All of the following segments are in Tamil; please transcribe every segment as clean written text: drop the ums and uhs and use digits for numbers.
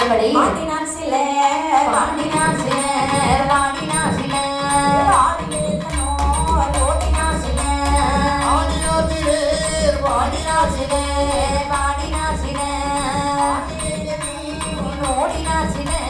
எப்படி பாடினான் சில பாடினான் சிலர் பாடினான் சிலர் ஆடினோ ஓடினான் சில பாடினான் சிலர் பாடினான் சிலர் பாடினான் சிலர் ஓடினான் சிலர்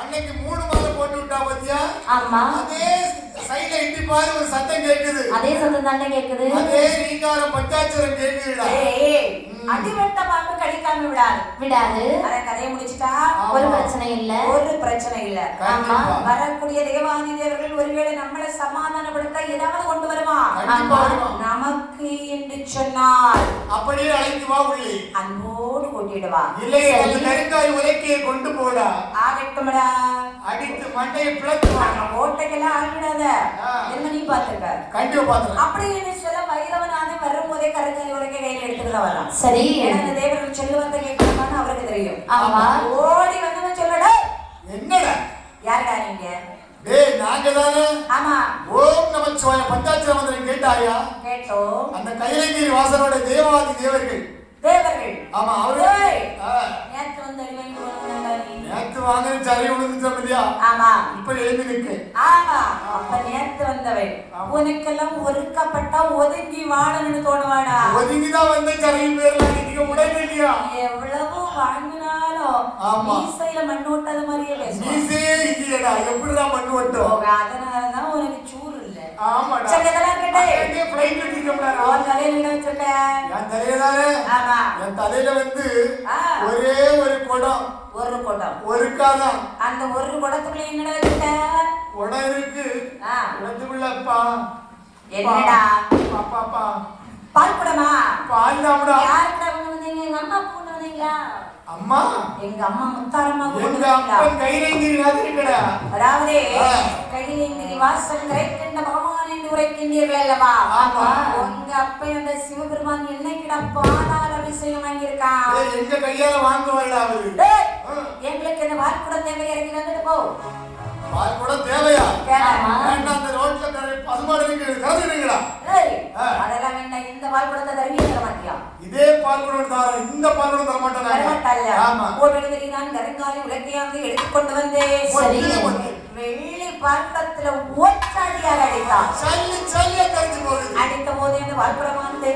அன்னைக்கு 3 மாதம் போட்டு விட்டா பாத்தியா? ஆமா. அதே சைடுல இட்டி பாரு ஒரு சத்தம் கேக்குது. அதே சத்தம் தானே கேக்குது. அதே ரீங்கார பஞ்சாட்சரம் கேக்குதுடா. அடிவட்ட பாம்பு கடிக்காம விடாது. அத கதையை முடிச்சிட்டா ஒரு பிரச்சனை இல்ல. ஒரு பிரச்சனை இல்ல. ஆமா. வரக்கூடிய தேவாதி தேவர்கள் ஒருவேளை நம்மளை சமாதானப்படுத்த ஏதாவது கொண்டு வருமா? நமக்கு என்று சொன்னால் அப்படியே அழைத்து வா உள்ளே. அன்போடு கூட்டிடுவா. இல்லை அந்த நெருங்காய் உலக்கையை கொண்டு போடா. ஆகட்டும்டா. அடித்து மண்டையை பிளக்குவா. ஓட்டைக்கெல்லாம் ஆகிடாத. என்ன நீ பாத்துக்க. கண்டிப்பா பாத்துக்க. அப்படி என்ன சொல்ல வைரவனானே வரும்போதே கருங்காய் உலக்கை கையில எடுத்துக்கிட்டு வரான். சரி. ஏன்னா தேவர்கள் செல்லுவந்த கேட்கணும்னு அவருக்கு தெரியும். ஆமா. ஓடி வந்தவன் சொல்லடா. என்னடா? யாரடா நீங்க? டேய் நாங்க தானே. ஆமா. ஓம் நமச்சிவாய பஞ்சாட்சர மந்திரம் கேட்டாயா? கேட்டோம். அந்த கைலைகிரி வாசனோட தேவாதி தேவர்கள். ஆமா அவரே. நேத்து வந்து அடிவாங்கி போனாங்கடா நீ. நேத்து வாங்கன்னு சரி விழுந்துட்டோம்லையா? ஆமா. இப்ப எழுந்து நிக்கு. ஆமா. அப்ப நேத்து வந்தவன். உனக்கெல்லாம் ஒருக்கப்பட்ட ஒதுங்கி வாழணும்னு தோணுவாடா. ஒதுங்கி தான் வந்த சரி பேர்ல நீங்க முடியலையா? எவ்வளவு வாங்கினாலும் மீசையில மண்ணு ஓட்டாத மாதிரியே பேசுவான். மீசையே இல்லையடா. எப்படிதான் மண்ணு ஓட்டும்? அதனாலதான் உனக்கு சூறு இல்ல. ஆமாடா. சரி இதெல்லாம் கேட்டே. அப்படியே ஃளைட் எடுத்துக்கோடா. உன் தலையில என்ன வச்சிருக்க? என் தலையில ஆமா. என் தலையில வந்து ஒரே ஒரு குடம். ஒரு குடம். ஒரு காதம். அந்த ஒரு குடத்துக்குள்ள என்னடா வச்சிருக்க? குடம் இருக்கு. குடத்துக்குள்ளப்பா. என்னடா? பாப்பா. பால் குடமா? பால் தான்டா. யார் கூட கொண்டு வந்தீங்க? எங்க அம்மா கொண்டு வந்தீங்களா? அம்மா. எங்க அம்மா முத்தாரம்மா கொண்டு எங்க வந்தீங்களா? அப்பா கைலைங்கிரி வாசல்கடா. அதாவது கைலைங்கிரி வாசல் கரைக்கின்ற பகவான் என்று உரைக்கின்றீர்கள் அல்லவா? ஆமா. உங்க அப்பா அந்த சிவபெருமான் என்னைக்கிட பாலால் அபிஷேகம் வாங்கியிருக்கான். எங்க கையால வாங்குவாடா அவரு. எங்களுக்கு இந்த பால் குடம் தேவை இறங்கி வந்துட்டு போ. பால் குடம் தேவையா? வேண்டாம். அந்த ரோட்ல பசுமாடு இருக்கு கறந்துடுங்கடா. அதெல்லாம் வேண்டாம். இந்த பால் குடத்தை தருவியே தர மாட்டியா? இதே பால் குடம் தர இந்த பால் குடம் தர மாட்டாங்க. ஆமா. ஓடுவெளி நான் கருங்காலி உலக்கையாந்து எடுத்துக்கொண்டு வந்தேன். சரி. வெள்ளி பாத்திரத்துல ஒற்றாடியாக அடித்தான். சல்லி சல்லியா கறிச்சு போகுது. அடித்த போது இந்த பால் குடம் வந்து